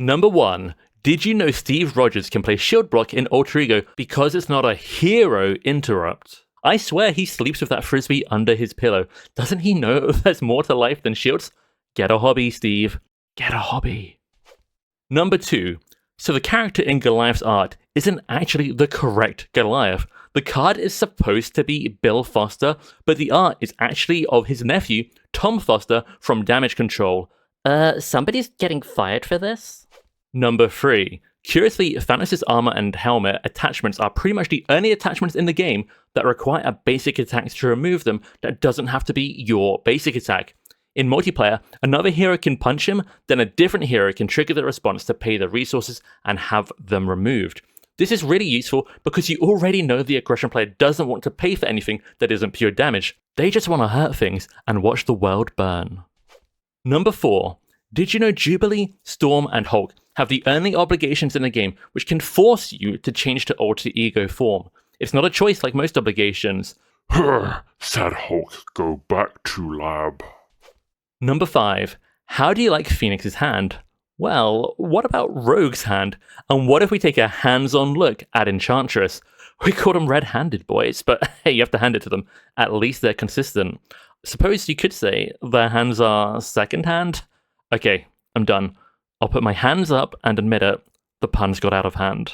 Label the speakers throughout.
Speaker 1: Number 1. Did you know Steve Rogers can play shield block in Alter Ego because it's not a hero interrupt? I swear he sleeps with that frisbee under his pillow. Doesn't he know there's more to life than shields? Get a hobby, Steve. Get a hobby. Number 2. So the character in Goliath's art isn't actually the correct Goliath. The card is supposed to be Bill Foster, but the art is actually of his nephew, Tom Foster, from Damage Control.
Speaker 2: Somebody's getting fired for this?
Speaker 1: Number 3. Curiously, Thanos' armor and helmet attachments are pretty much the only attachments in the game that require a basic attack to remove them that doesn't have to be your basic attack. In multiplayer, another hero can punch him, then a different hero can trigger the response to pay the resources and have them removed. This is really useful because you already know the aggression player doesn't want to pay for anything that isn't pure damage. They just want to hurt things and watch the world burn. Number 4. Did you know Jubilee, Storm, and Hulk have the only obligations in the game which can force you to change to alter ego form? It's not a choice like most obligations.
Speaker 3: Said Hulk, go back to lab.
Speaker 1: Number 5. How do you like Phoenix's hand? Well, what about Rogue's hand? And what if we take a hands-on look at Enchantress? We call them red-handed boys, but hey, you have to hand it to them. At least they're consistent. Suppose you could say their hands are second-hand? Okay, I'm done. I'll put my hands up and admit it, the pun's got out of hand.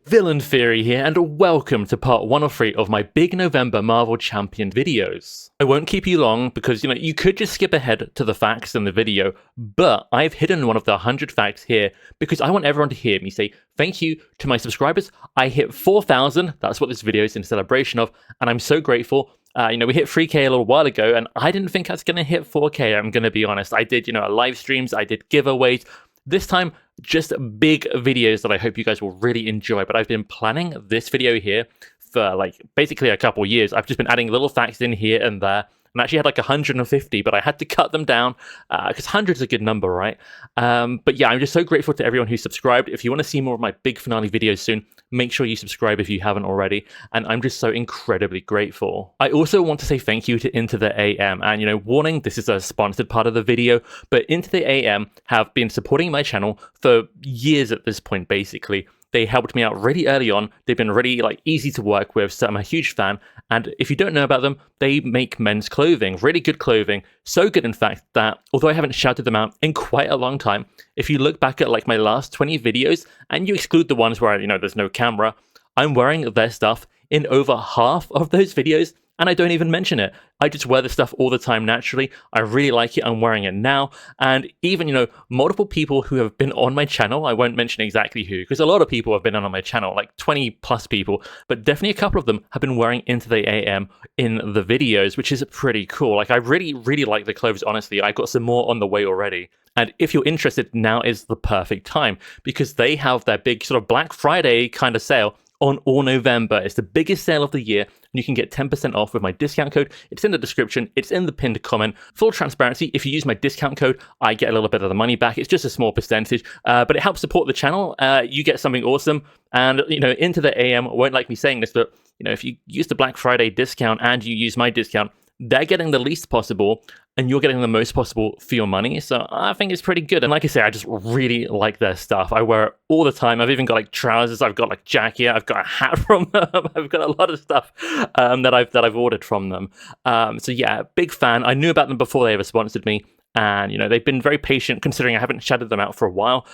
Speaker 1: Villain Theory here, and welcome to part 1 of 3 of my big November Marvel Champion videos. I won't keep you long because, you could just skip ahead to the facts in the video, but I've hidden one of the 100 facts here because I want everyone to hear me say thank you to my subscribers. I hit 4,000, that's what this video is in celebration of, and I'm so grateful. We hit 3K a little while ago, and I didn't think I was going to hit 4K, I'm going to be honest. I did, live streams, I did giveaways. This time, just big videos that I hope you guys will really enjoy. But I've been planning this video here for basically a couple years. I've just been adding little facts in here and there. And I actually had 150, but I had to cut them down because 100 is a good number, right? But yeah, I'm just so grateful to everyone who subscribed. If you want to see more of my big finale videos soon, make sure you subscribe if you haven't already. And I'm just so incredibly grateful. I also want to say thank you to Into the AM. And, warning, this is a sponsored part of the video, but Into the AM have been supporting my channel for years at this point, basically. They helped me out really early on. They've been really easy to work with, so I'm a huge fan. And if you don't know about them, they make men's clothing, really good clothing. So good, in fact, that although I haven't shouted them out in quite a long time, if you look back at my last 20 videos and you exclude the ones where, there's no camera, I'm wearing their stuff in over half of those videos. And I don't even mention it. I just wear this stuff all the time naturally. I really like it. I'm wearing it now. And even, multiple people who have been on my channel, I won't mention exactly who, because a lot of people have been on my channel, 20 plus people, but definitely a couple of them have been wearing Into the AM in the videos, which is pretty cool. I really, really like the clothes, honestly. I got some more on the way already. And if you're interested, now is the perfect time because they have their big sort of Black Friday kind of sale on all November. It's the biggest sale of the year, and you can get 10% off with my discount code. It's in the description, it's in the pinned comment. Full transparency, if you use my discount code, I get a little bit of the money back. It's just a small percentage, but it helps support the channel. You get something awesome, and Into the AM won't like me saying this, but if you use the Black Friday discount and you use my discount, they're getting the least possible and you're getting the most possible for your money. So I think it's pretty good. And like I say, I just really like their stuff. I wear it all the time. I've even got trousers. I've got jacket. I've got a hat from them. I've got a lot of stuff that I've ordered from them. So yeah, big fan. I knew about them before they ever sponsored me. And, they've been very patient considering I haven't shouted them out for a while.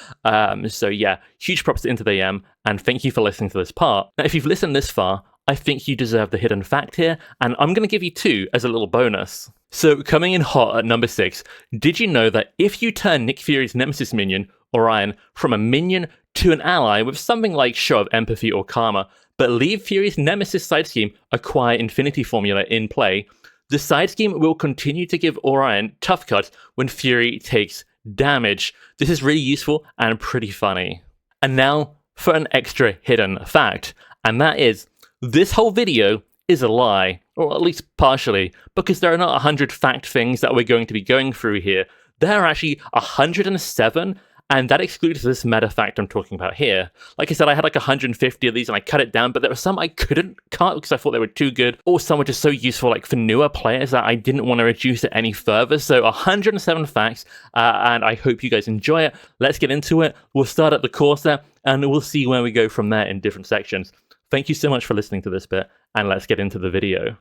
Speaker 1: So yeah, huge props to Into the AM. And thank you for listening to this part. Now, if you've listened this far, I think you deserve the hidden fact here, and I'm going to give you 2 as a little bonus. So coming in hot at number 6, did you know that if you turn Nick Fury's nemesis minion, Orion, from a minion to an ally with something like Show of Empathy or Karma, but leave Fury's nemesis side scheme Acquire Infinity formula in play, the side scheme will continue to give Orion tough cuts when Fury takes damage. This is really useful and pretty funny. And now for an extra hidden fact, and that is, this whole video is a lie, or at least partially, because there are not 100 fact things that we're going to be going through here. There are actually 107, And that excludes this meta fact I'm talking about here. Like I said, I had like 150 of these and I cut it down, but there were some I couldn't cut because I thought they were too good, or some were just so useful like for newer players that I didn't want to reduce it any further. So 107 facts, and I hope you guys enjoy it. Let's get into it. We'll start at the course there, and we'll see where we go from there in different sections. Thank you so much for listening to this bit, and let's get into the video.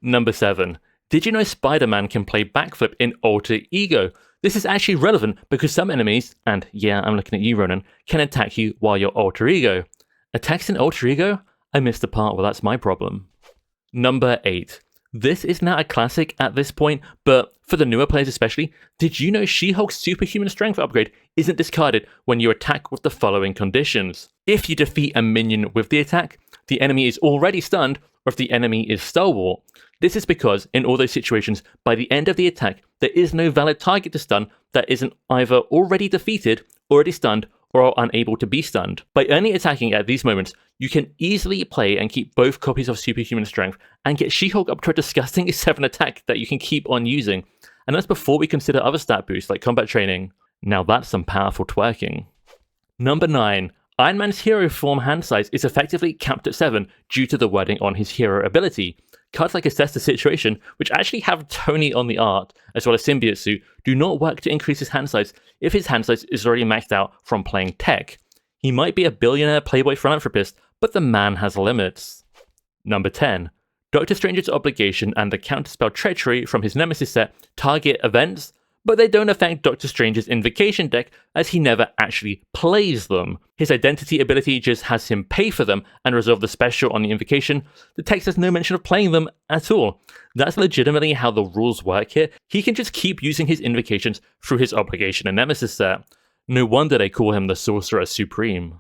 Speaker 1: Number 7. Did you know Spider-Man can play backflip in Alter Ego? This is actually relevant because some enemies, and yeah, I'm looking at you, Ronan, can attack you while you're Alter Ego. Attacks in Alter Ego? I missed the part, well that's my problem. Number 8. This is not a classic at this point, but for the newer players especially, did you know She-Hulk's superhuman strength upgrade isn't discarded when you attack with the following conditions? If you defeat a minion with the attack, the enemy is already stunned, or if the enemy is stalwart. This is because, in all those situations, by the end of the attack, there is no valid target to stun that isn't either already defeated, already stunned, or are unable to be stunned. By only attacking at these moments, you can easily play and keep both copies of Superhuman Strength and get She-Hulk up to a disgusting 7 attack that you can keep on using. And that's before we consider other stat boosts like combat training. Now that's some powerful twerking. Number 9. Iron Man's hero form hand size is effectively capped at 7 due to the wording on his hero ability. Cards like Assess the Situation, which actually have Tony on the art, as well as Symbiote Suit, do not work to increase his hand size if his hand size is already maxed out from playing tech. He might be a billionaire playboy philanthropist, but the man has limits. Number 10. Doctor Strange's Obligation and the counterspell Treachery from his Nemesis set target events, but they don't affect Doctor Strange's Invocation deck as he never actually plays them. His Identity ability just has him pay for them and resolve the special on the Invocation. The text has no mention of playing them at all. That's legitimately how the rules work here. He can just keep using his Invocations through his Obligation and Nemesis set. No wonder they call him the Sorcerer Supreme.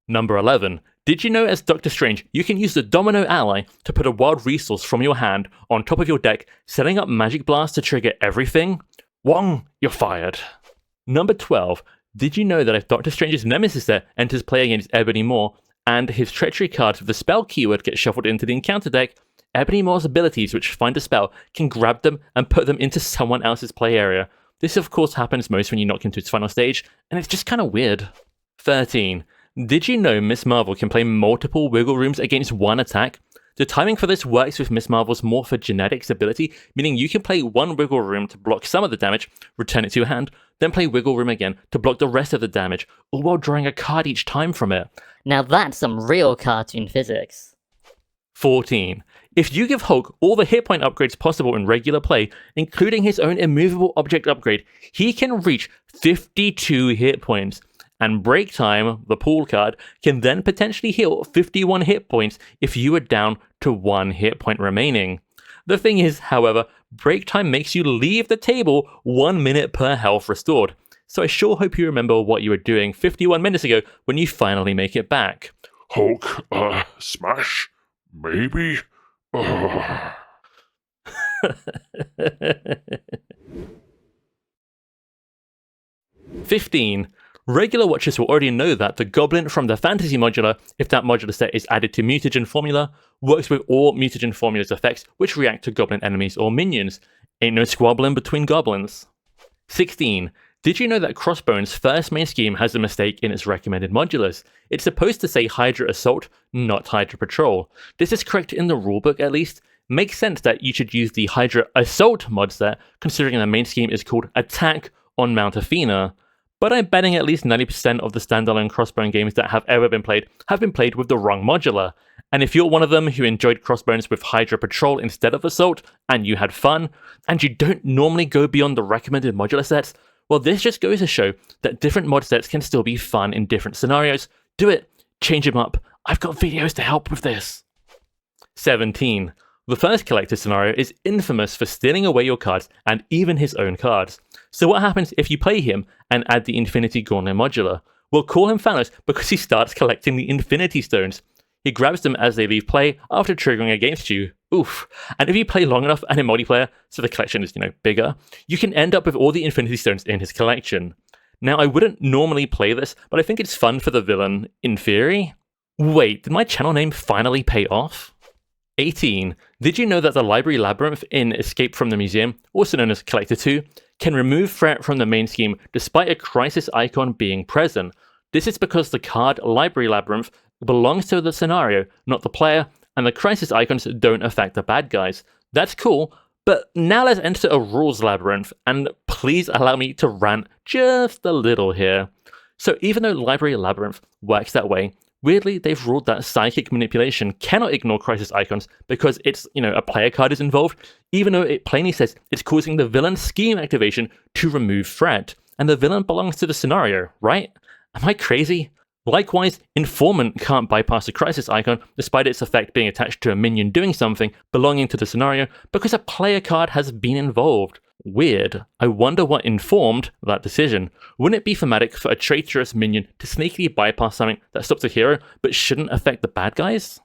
Speaker 1: Number 11. Did you know as Doctor Strange, you can use the Domino Ally to put a wild resource from your hand on top of your deck, setting up Magic Blast to trigger everything? Wong, you're fired. Number 12. Did you know that if Doctor Strange's Nemesis set enters play against Ebony Maw, and his Treachery cards with the spell keyword get shuffled into the encounter deck, Ebony Maw's abilities which find a spell can grab them and put them into someone else's play area. This of course happens most when you knock into its final stage, and it's just kind of weird. 13. Did you know Miss Marvel can play multiple wiggle rooms against one attack? The timing for this works with Miss Marvel's Morphogenetics ability, meaning you can play one wiggle room to block some of the damage, return it to your hand, then play wiggle room again to block the rest of the damage, all while drawing a card each time from it.
Speaker 2: Now that's some real cartoon physics.
Speaker 1: 14. If you give Hulk all the hit point upgrades possible in regular play, including his own immovable object upgrade, he can reach 52 hit points. And Break Time, the pool card, can then potentially heal 51 hit points if you are down to 1 hit point remaining. The thing is, however, Break Time makes you leave the table 1 minute per health restored. So I sure hope you remember what you were doing 51 minutes ago when you finally make it back.
Speaker 3: Hulk, smash? Maybe?
Speaker 1: 15. Regular watchers will already know that the Goblin from the Fantasy modular, if that modular set is added to Mutagen formula, works with all Mutagen formula's effects which react to Goblin enemies or minions. Ain't no squabbling between goblins. 16. Did you know that Crossbone's first main scheme has a mistake in its recommended modulars? It's supposed to say Hydra Assault, not Hydra Patrol. This is correct in the rulebook at least. Makes sense that you should use the Hydra Assault mod set, considering the main scheme is called Attack on Mount Athena. But I'm betting at least 90% of the standalone Crossbone games that have ever been played have been played with the wrong modular. And if you're one of them who enjoyed Crossbones with Hydra Patrol instead of Assault, and you had fun, and you don't normally go beyond the recommended modular sets, well, this just goes to show that different mod sets can still be fun in different scenarios. Do it, change them up. I've got videos to help with this. 17. The first collector scenario is infamous for stealing away your cards and even his own cards. So what happens if you play him and add the Infinity Gauntlet modular? We'll call him Thanos because he starts collecting the Infinity Stones. He grabs them as they leave play after triggering against you. Oof. And if you play long enough and in multiplayer, so the collection is, bigger, you can end up with all the Infinity Stones in his collection. Now, I wouldn't normally play this, but I think it's fun for the villain, in theory. Wait, did my channel name finally pay off? 18. Did you know that the Library Labyrinth in Escape from the Museum, also known as Collector 2, can remove threat from the main scheme despite a crisis icon being present. This is because the card Library Labyrinth belongs to the scenario, not the player, and the crisis icons don't affect the bad guys. That's cool, but now let's enter a rules labyrinth, and please allow me to rant just a little here. So even though Library Labyrinth works that way, weirdly they've ruled that psychic manipulation cannot ignore crisis icons because it's, a player card is involved, even though it plainly says it's causing the villain's scheme activation to remove threat, and the villain belongs to the scenario, right? Am I crazy? Likewise, Informant can't bypass the crisis icon despite its effect being attached to a minion doing something belonging to the scenario because a player card has been involved. Weird. I wonder what informed that decision. Wouldn't it be thematic for a traitorous minion to sneakily bypass something that stops a hero but shouldn't affect the bad guys?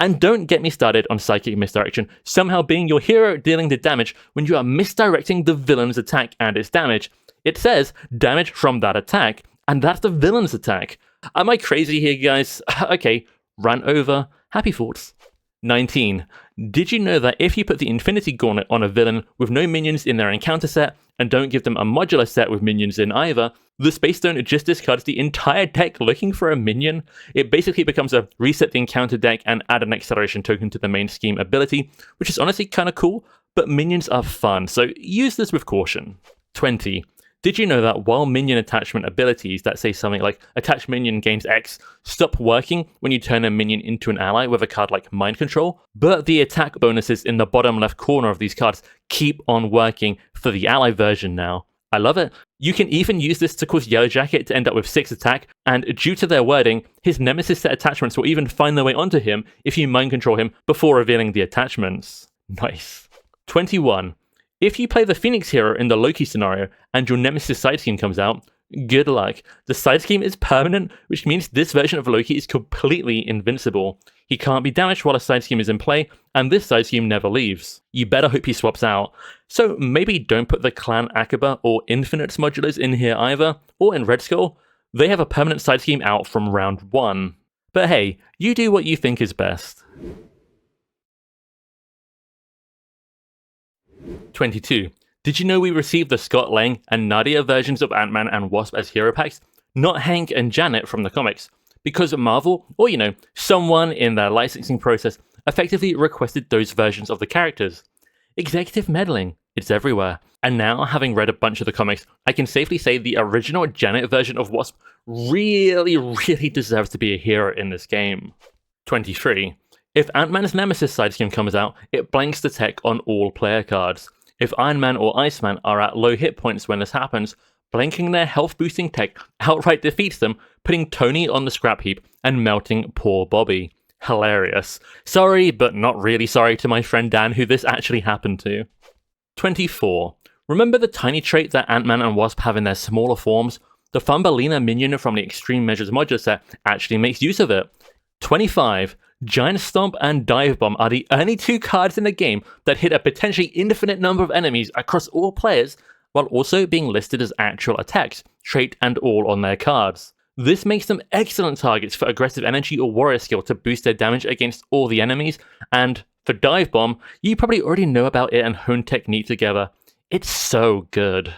Speaker 1: And don't get me started on psychic misdirection somehow being your hero dealing the damage when you are misdirecting the villain's attack and its damage. It says damage from that attack, and that's the villain's attack. Am I crazy here, guys? Okay, rant over. Happy thoughts. 19. Did you know that if you put the Infinity Gauntlet on a villain with no minions in their encounter set, and don't give them a modular set with minions in either, the Space Stone just discards the entire deck looking for a minion? It basically becomes a reset the encounter deck and add an acceleration token to the main scheme ability, which is honestly kind of cool, but minions are fun, so use this with caution. 20. Did you know that while minion attachment abilities that say something like attach minion gains X stop working when you turn a minion into an ally with a card like Mind Control, but the attack bonuses in the bottom left corner of these cards keep on working for the ally version now? I love it. You can even use this to cause Yellow Jacket to end up with 6 attack, and due to their wording, his Nemesis set attachments will even find their way onto him if you Mind Control him before revealing the attachments. Nice. 21. If you play the Phoenix hero in the Loki scenario and your Nemesis side scheme comes out, good luck. The side scheme is permanent, which means this version of Loki is completely invincible. He can't be damaged while a side scheme is in play, and this side scheme never leaves. You better hope he swaps out. So maybe don't put the Clan Akaba or Infinites modulars in here either, or in Red Skull. They have a permanent side scheme out from round 1. But hey, you do what you think is best. 22. Did you know we received the Scott Lang and Nadia versions of Ant-Man and Wasp as hero packs, not Hank and Janet from the comics? Because Marvel, or someone in their licensing process, effectively requested those versions of the characters. Executive meddling, it's everywhere. And now, having read a bunch of the comics, I can safely say the original Janet version of Wasp really deserves to be a hero in this game. 23. If Ant-Man's Nemesis side scheme comes out, it blanks the tech on all player cards. If Iron Man or Iceman are at low hit points when this happens, blanking their health boosting tech outright defeats them, putting Tony on the scrap heap and melting poor Bobby. Hilarious. Sorry, but not really sorry to my friend Dan who this actually happened to. 24. Remember the tiny trait that Ant-Man and Wasp have in their smaller forms? The Thumbelina minion from the Extreme Measures modular set actually makes use of it. 25. Giant Stomp and Dive Bomb are the only 2 cards in the game that hit a potentially infinite number of enemies across all players, while also being listed as actual attacks, trait and all on their cards. This makes them excellent targets for aggressive energy or warrior skill to boost their damage against all the enemies, and for Dive Bomb, you probably already know about it and hone technique together. It's so good.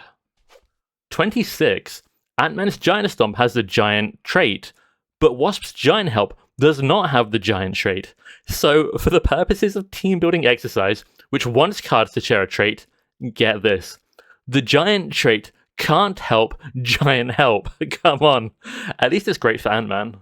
Speaker 1: 26. Ant-Man's Giant Stomp has the Giant trait, but Wasp's Giant Help does not have the Giant trait. So, for the purposes of team building exercise, which wants cards to share a trait, get this. The Giant trait can't help Giant Help. Come on. At least it's great for Ant-Man.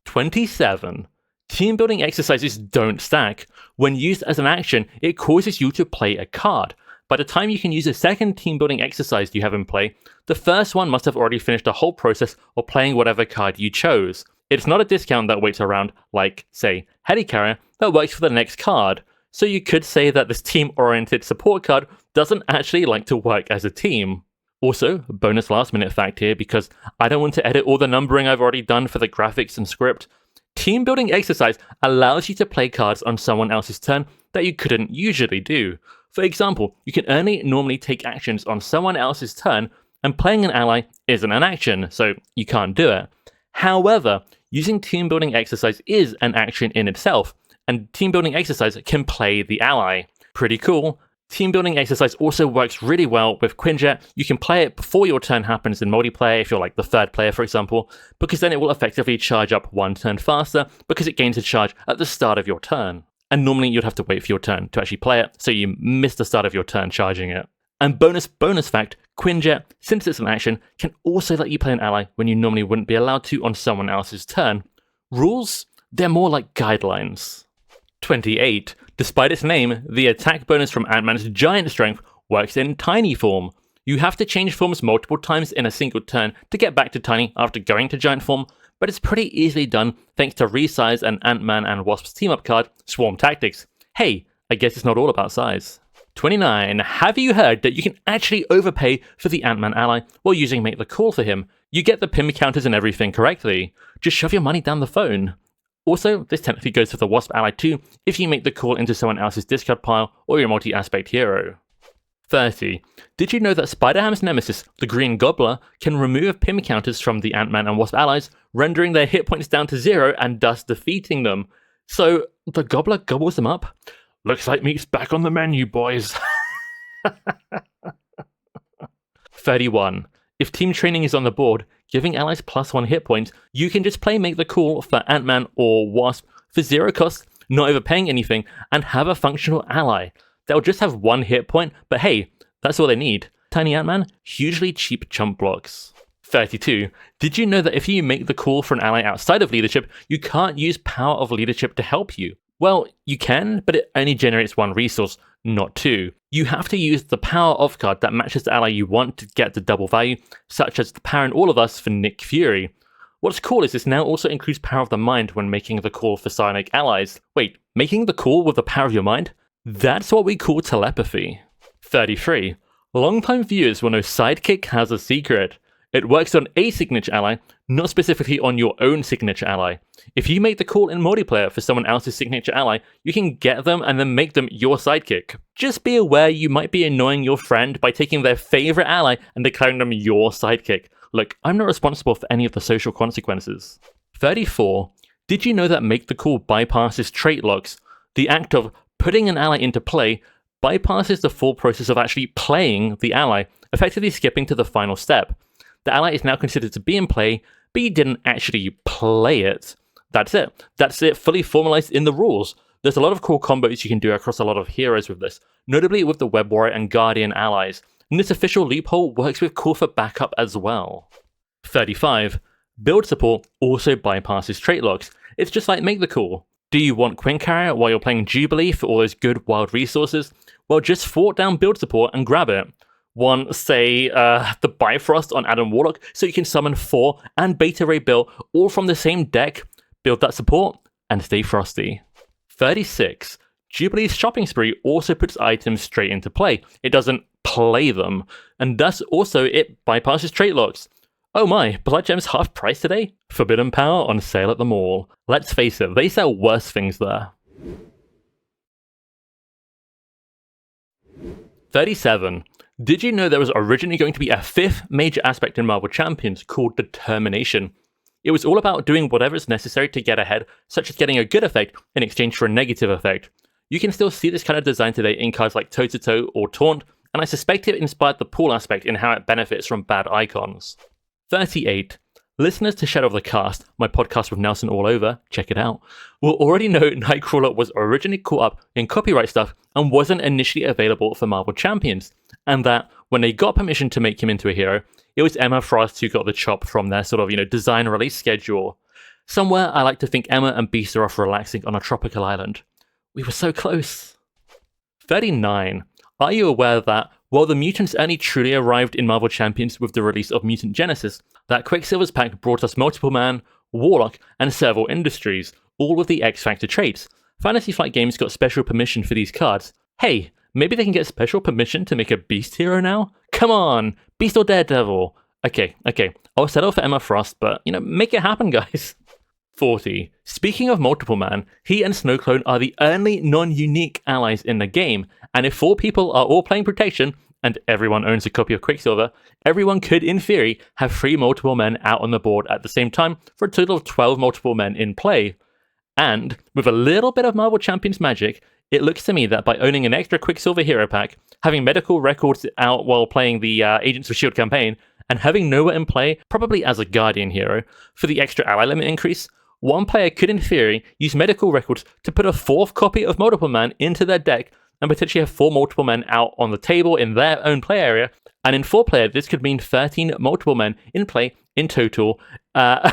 Speaker 1: 27. Team building exercises don't stack. When used as an action, it causes you to play a card. By the time you can use a second team building exercise you have in play, the first one must have already finished the whole process of playing whatever card you chose. It's not a discount that waits around, like, say, Helicarrier, that works for the next card. So you could say that this team-oriented support card doesn't actually like to work as a team. Also, bonus last-minute fact here, because I don't want to edit all the numbering I've already done for the graphics and script. Team building exercise allows you to play cards on someone else's turn that you couldn't usually do. For example, you can only normally take actions on someone else's turn, and playing an ally isn't an action, so you can't do it. However, using team building exercise is an action in itself, and team building exercise can play the ally. Pretty cool. Team building exercise also works really well with Quinjet. You can play it before your turn happens in multiplayer, if you're like the third player, for example, because then it will effectively charge up one turn faster because it gains a charge at the start of your turn. And normally you'd have to wait for your turn to actually play it, so you miss the start of your turn charging it. And bonus fact, Quinjet, since it's an action, can also let you play an ally when you normally wouldn't be allowed to on someone else's turn. Rules? They're more like guidelines. 28. Despite its name, the attack bonus from Ant-Man's giant strength works in tiny form. You have to change forms multiple times in a single turn to get back to tiny after going to giant form, but it's pretty easily done thanks to Resize and Ant-Man and Wasp's team-up card, Swarm Tactics. Hey, I guess it's not all about size. 29. Have you heard that you can actually overpay for the Ant-Man ally while using Make the Call for him? You get the pin counters and everything correctly. Just shove your money down the phone. Also, this technically goes for the Wasp ally too, if you make the call into someone else's discard pile or your multi-aspect hero. 30. Did you know that Spider-Ham's nemesis, the Green Gobbler, can remove pin counters from the Ant-Man and Wasp allies, rendering their hit points down to 0 and thus defeating them? So, the Gobbler gobbles them up? Looks like meat's back on the menu, boys. 31. If team training is on the board, giving allies +1 hit points, you can just play Make the Call for Ant-Man or Wasp for 0 cost, not overpaying anything, and have a functional ally. They'll just have 1 hit point, but hey, that's all they need. Tiny Ant-Man, hugely cheap chump blocks. 32. Did you know that if you make the call for an ally outside of leadership, you can't use Power of Leadership to help you? Well, you can, but it only generates 1 resource, not 2. You have to use the Power of card that matches the ally you want to get the double value, such as the Power in All of Us for Nick Fury. What's cool is this now also includes Power of the Mind when making the call for psionic allies. Wait, making the call with the power of your mind? That's what we call telepathy. 33. Longtime viewers will know Sidekick has a secret. It works on a signature ally, not specifically on your own signature ally. If you make the call in multiplayer for someone else's signature ally, you can get them and then make them your sidekick. Just be aware you might be annoying your friend by taking their favorite ally and declaring them your sidekick. Look, I'm not responsible for any of the social consequences. 34. Did you know that Make the Call bypasses trait locks? The act of putting an ally into play bypasses the full process of actually playing the ally, effectively skipping to the final step. The ally is now considered to be in play, but you didn't actually play it. That's it. That's it fully formalized in the rules. There's a lot of cool combos you can do across a lot of heroes with this, notably with the Web Warrior and Guardian allies. And this official loophole works with Call for Backup as well. 35. Build support also bypasses trait locks. It's just like Make the Call. Do you want Queen Carrier while you're playing Jubilee for all those good wild resources? Well, just thwart down build support and grab it. One, say, the Bifrost on Adam Warlock, so you can summon 4 and Beta Ray Bill all from the same deck, build that support, and stay frosty. 36. Jubilee's shopping spree also puts items straight into play. It doesn't play them, and thus also it bypasses trait locks. Oh my, Blood Gem's half price today? Forbidden Power on sale at the mall. Let's face it, they sell worse things there. 37. Did you know there was originally going to be a 5th major aspect in Marvel Champions called Determination? It was all about doing whatever is necessary to get ahead, such as getting a good effect in exchange for a negative effect. You can still see this kind of design today in cards like Toe to Toe or Taunt, and I suspect it inspired the pool aspect in how it benefits from bad icons. 38. Listeners to Shadow of the Cast, my podcast with Nelson all over, check it out, will already know Nightcrawler was originally caught up in copyright stuff and wasn't initially available for Marvel Champions, and that when they got permission to make him into a hero, it was Emma Frost who got the chop from their sort of, design release schedule. Somewhere I like to think Emma and Beast are off relaxing on a tropical island. We were so close. 39. Are you aware that, while the mutants only truly arrived in Marvel Champions with the release of Mutant Genesis, that Quicksilver's pack brought us Multiple Man, Warlock, and several Industries, all with the X-Factor traits? Fantasy Flight Games got special permission for these cards. Hey, maybe they can get special permission to make a Beast hero now? Come on! Beast or Daredevil? Okay, I'll settle for Emma Frost, but, make it happen, guys. 40. Speaking of Multiple Man, he and Snowclone are the only non-unique allies in the game, and if 4 people are all playing Protection, and everyone owns a copy of Quicksilver, everyone could, in theory, have 3 Multiple Men out on the board at the same time for a total of 12 Multiple Men in play. And, with a little bit of Marvel Champions magic, It looks to me that by owning an extra Quicksilver hero pack, having medical records out while playing the Agents of S.H.I.E.L.D. campaign, and having Nova in play, probably as a Guardian hero, for the extra ally limit increase, one player could in theory use medical records to put a 4th copy of Multiple Man into their deck and potentially have 4 Multiple Men out on the table in their own play area, and in 4-player this could mean 13 Multiple Men in play in total,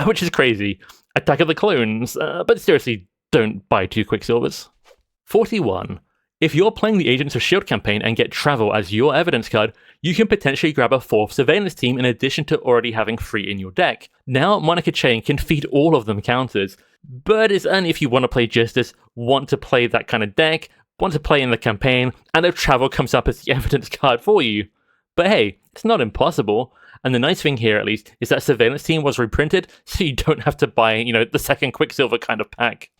Speaker 1: which is crazy. Attack of the Clones, but seriously, don't buy 2 Quicksilvers. 41. If you're playing the Agents of S.H.I.E.L.D. campaign and get Travel as your evidence card, you can potentially grab a 4th surveillance team in addition to already having 3 in your deck. Now, Monica Chain can feed all of them counters, but it's only if you want to play Justice, want to play that kind of deck, want to play in the campaign, and if Travel comes up as the evidence card for you. But hey, it's not impossible. And the nice thing here, at least, is that Surveillance Team was reprinted, so you don't have to buy, the second Quicksilver kind of pack.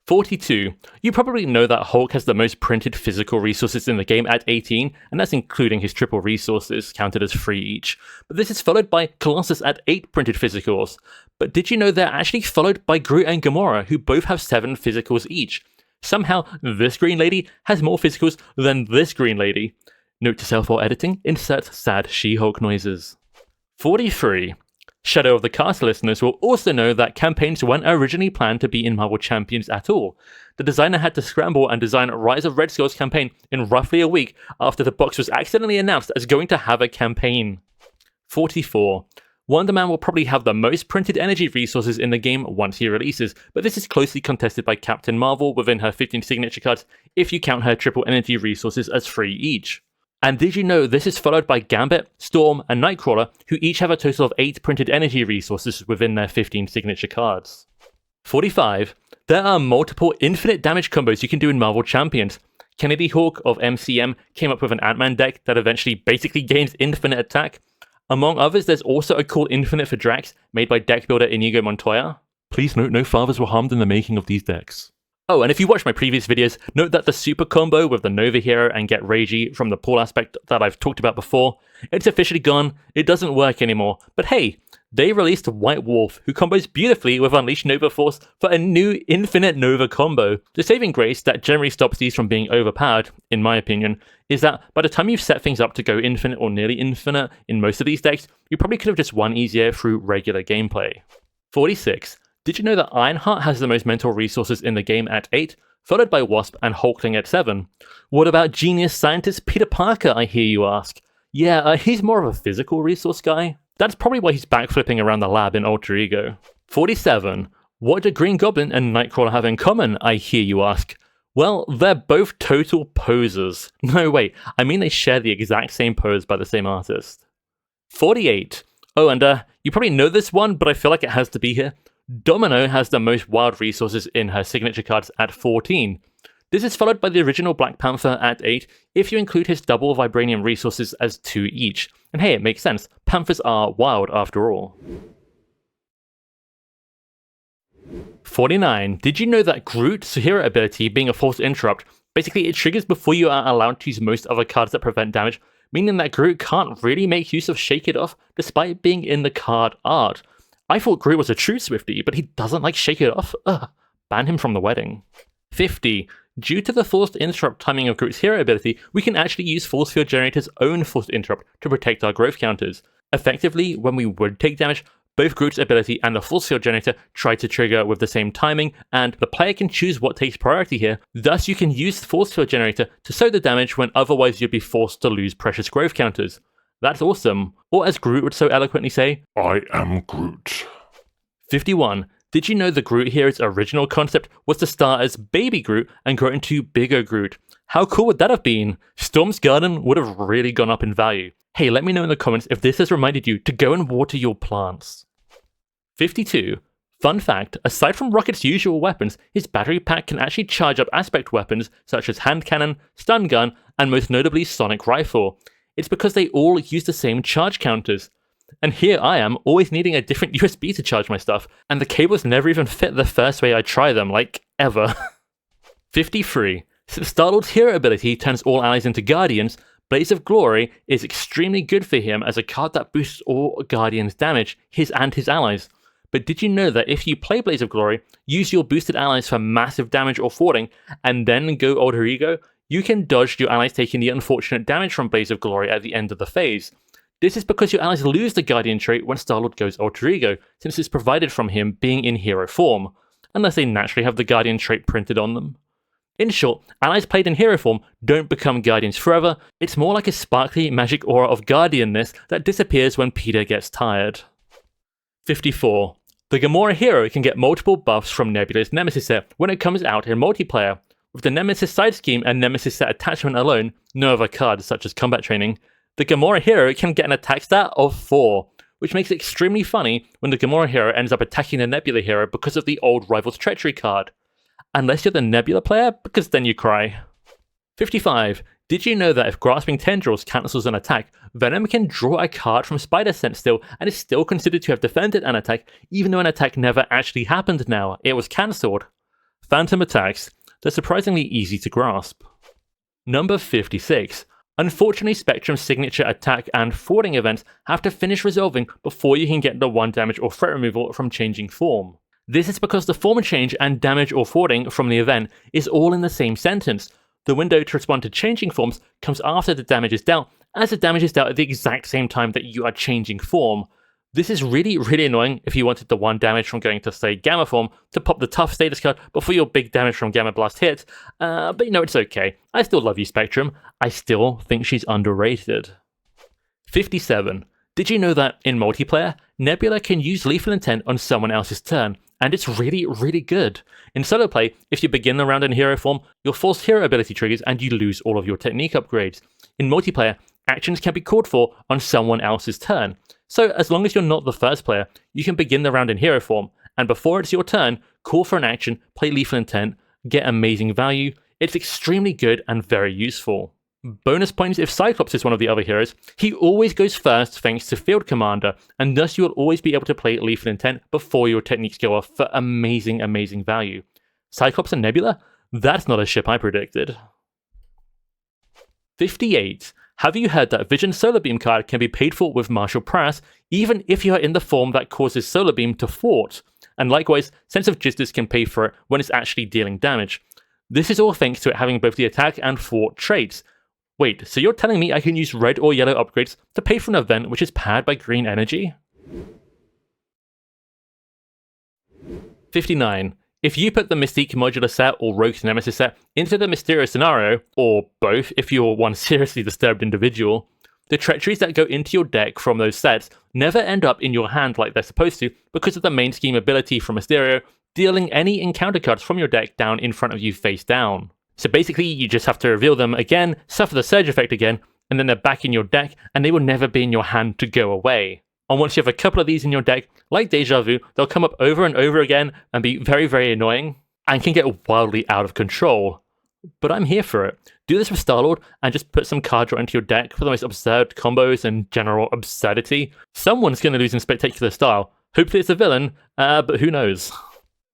Speaker 1: 42. You probably know that Hulk has the most printed physical resources in the game at 18, and that's including his triple resources, counted as 3 each. But this is followed by Colossus at 8 printed physicals. But did you know they're actually followed by Groot and Gamora, who both have 7 physicals each? Somehow, this green lady has more physicals than this green lady. Note to self while editing, insert sad She-Hulk noises. 43. Shadow of the Cast listeners will also know that campaigns weren't originally planned to be in Marvel Champions at all. The designer had to scramble and design Rise of Red Skull's campaign in roughly a week after the box was accidentally announced as going to have a campaign. 44. Wonder Man will probably have the most printed energy resources in the game once he releases, but this is closely contested by Captain Marvel within her 15 signature cards if you count her triple energy resources as 3 each. And did you know this is followed by Gambit, Storm, and Nightcrawler, who each have a total of 8 printed energy resources within their 15 signature cards. 45. There are multiple infinite damage combos you can do in Marvel Champions. Kennedy Hawk of MCM came up with an Ant-Man deck that eventually basically gains infinite attack. Among others, there's also a cool Infinite for Drax made by deck builder Inigo Montoya. Please note no fathers were harmed in the making of these decks. Oh, and if you watched my previous videos, note that the super combo with the Nova Hero and Get Ragey from the pool aspect that I've talked about before, it's officially gone, it doesn't work anymore. But hey, they released White Wolf, who combos beautifully with Unleash Nova Force for a new Infinite Nova combo. The saving grace that generally stops these from being overpowered, in my opinion, is that by the time you've set things up to go infinite or nearly infinite in most of these decks, you probably could have just won easier through regular gameplay. 46. Did you know that Ironheart has the most mental resources in the game at 8, followed by Wasp and Hulkling at 7? What about genius scientist Peter Parker, I hear you ask? Yeah, he's more of a physical resource guy. That's probably why he's backflipping around the lab in Alter Ego. 47. What do Green Goblin and Nightcrawler have in common, I hear you ask? Well, they're both total posers. No, wait, I mean they share the exact same pose by the same artist. 48. Oh, and you probably know this one, but I feel like it has to be here. Domino has the most wild resources in her signature cards at 14. This is followed by the original Black Panther at 8 if you include his double Vibranium resources as 2 each. And hey, it makes sense, Panthers are wild after all. 49. Did you know that Groot's hero ability being a Force Interrupt, basically it triggers before you are allowed to use most other cards that prevent damage, meaning that Groot can't really make use of Shake It Off despite being in the card art. I thought Groot was a true Swiftie, but he doesn't like Shake It Off. Ugh, ban him from the wedding. 50. Due to the Forced Interrupt timing of Groot's hero ability, we can actually use Force Field Generator's own Forced Interrupt to protect our growth counters. Effectively, when we would take damage, both Groot's ability and the Force Field Generator try to trigger with the same timing, and the player can choose what takes priority here. Thus, you can use the Force Field Generator to sow the damage when otherwise you'd be forced to lose precious growth counters. That's awesome. Or as Groot would so eloquently say,
Speaker 3: I am Groot.
Speaker 1: 51. Did you know the Groot hero's original concept was to start as Baby Groot and grow into Bigger Groot? How cool would that have been? Storm's Garden would have really gone up in value. Hey, let me know in the comments if this has reminded you to go and water your plants. 52. Fun fact, aside from Rocket's usual weapons, his battery pack can actually charge up aspect weapons such as hand cannon, stun gun, and most notably sonic rifle. It's because they all use the same charge counters. And here I am, always needing a different USB to charge my stuff, and the cables never even fit the first way I try them, like, ever. 53. Since Star-Lord's hero ability turns all allies into Guardians, Blaze of Glory is extremely good for him as a card that boosts all Guardians' damage, his and his allies. but did you know that if you play Blaze of Glory, use your boosted allies for massive damage or thwarting, and then go Alter Ego, you can dodge your allies taking the unfortunate damage from Blaze of Glory at the end of the phase. This is because your allies lose the Guardian trait when Star-Lord goes Alter Ego, since it's provided from him being in hero form, unless they naturally have the Guardian trait printed on them. In short, allies played in hero form don't become Guardians forever, it's more like a sparkly magic aura of Guardianness that disappears when Peter gets tired. 54. The Gamora hero can get multiple buffs from Nebula's Nemesis set when it comes out in multiplayer. With the Nemesis side scheme and Nemesis set attachment alone, no other cards such as combat training, the Gamora hero can get an attack stat of 4, which makes it extremely funny when the Gamora hero ends up attacking the Nebula hero because of the old Rival's Treachery card. Unless you're the Nebula player, because then you cry. 55. Did you know that if Grasping Tendrils cancels an attack, Venom can draw a card from Spider Sense still and is still considered to have defended an attack even though an attack never actually happened now, it was cancelled? Phantom attacks, they're surprisingly easy to grasp. Number 56. Unfortunately, Spectrum's signature attack and thwarting events have to finish resolving before you can get the 1 damage or threat removal from changing form. This is because the form change and damage or thwarting from the event is all in the same sentence. The window to respond to changing forms comes after the damage is dealt, as the damage is dealt at the exact same time that you are changing form. This is really annoying if you wanted the 1 damage from going to, say, Gamma form to pop the tough status card before your big damage from Gamma Blast hits, but it's okay. I still love you, Spectrum. I still think she's underrated. 57. Did you know that, in multiplayer, Nebula can use Lethal Intent on someone else's turn, and it's really good. In solo play, if you begin the round in hero form, your forced hero ability triggers and you lose all of your technique upgrades. In multiplayer, actions can be called for on someone else's turn. So as long as you're not the first player, you can begin the round in hero form, and before it's your turn, call for an action, play Lethal Intent, get amazing value. It's extremely good and very useful. Bonus points if Cyclops is one of the other heroes. He always goes first thanks to Field Commander, and thus you will always be able to play Lethal Intent before your techniques go off for amazing value. Cyclops and Nebula? That's not a ship I predicted. 58. Have you heard that Vision Solar Beam card can be paid for with Martial Prowess, even if you are in the form that causes Solar Beam to thwart? And likewise, Sense of Justice can pay for it when it's actually dealing damage. This is all thanks to it having both the attack and thwart traits. Wait, so you're telling me I can use red or yellow upgrades to pay for an event which is powered by green energy? 59. If you put the Mystique Modular set or Rogue's Nemesis set into the Mysterio scenario, or both if you're one seriously disturbed individual, the treacheries that go into your deck from those sets never end up in your hand like they're supposed to because of the main scheme ability from Mysterio, dealing any encounter cards from your deck down in front of you face down. So basically, you just have to reveal them again, suffer the surge effect again, and then they're back in your deck, and they will never be in your hand to go away. And once you have a couple of these in your deck, like Deja Vu, they'll come up over and over again and be very annoying, and can get wildly out of control. But I'm here for it. Do this with Star-Lord, and just put some card draw into your deck for the most absurd combos and general absurdity. Someone's going to lose in spectacular style. Hopefully it's a villain, but who knows.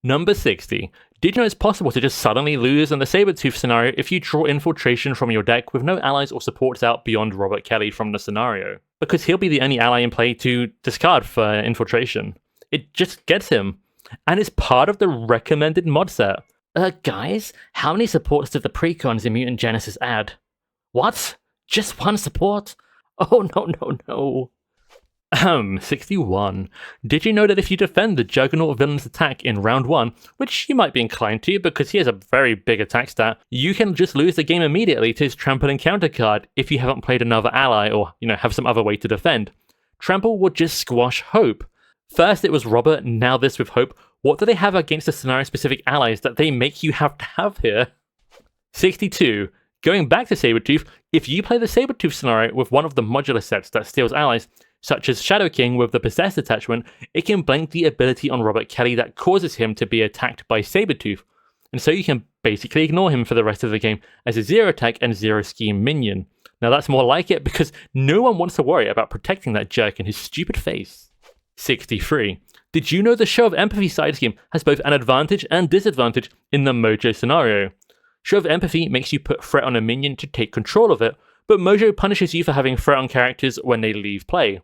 Speaker 1: Number 60. Did you know it's possible to just suddenly lose in the Sabretooth scenario if you draw Infiltration from your deck with no allies or supports out beyond Robert Kelly from the scenario? Because he'll be the only ally in play to discard for Infiltration. It just gets him. And it's part of the recommended mod set.
Speaker 2: Guys, how many supports did the Precons in Mutant Genesis add? What? Just 1 support? Oh, no.
Speaker 1: 61. Did you know that if you defend the Juggernaut villain's attack in round 1, which you might be inclined to because he has a very big attack stat, you can just lose the game immediately to his Trample Encounter card if you haven't played another ally or, have some other way to defend. Trample will just squash Hope. First it was Robert, now this with Hope. What do they have against the scenario-specific allies that they make you have to have here? 62. Going back to Sabretooth, if you play the Sabretooth scenario with one of the modular sets that steals allies, such as Shadow King with the Possessed attachment, it can blank the ability on Robert Kelly that causes him to be attacked by Sabretooth, and so you can basically ignore him for the rest of the game as a 0 attack and 0 scheme minion. Now that's more like it because no one wants to worry about protecting that jerk in his stupid face. 63. Did you know the Show of Empathy side scheme has both an advantage and disadvantage in the Mojo scenario? Show of Empathy makes you put threat on a minion to take control of it, but Mojo punishes you for having threat on characters when they leave play.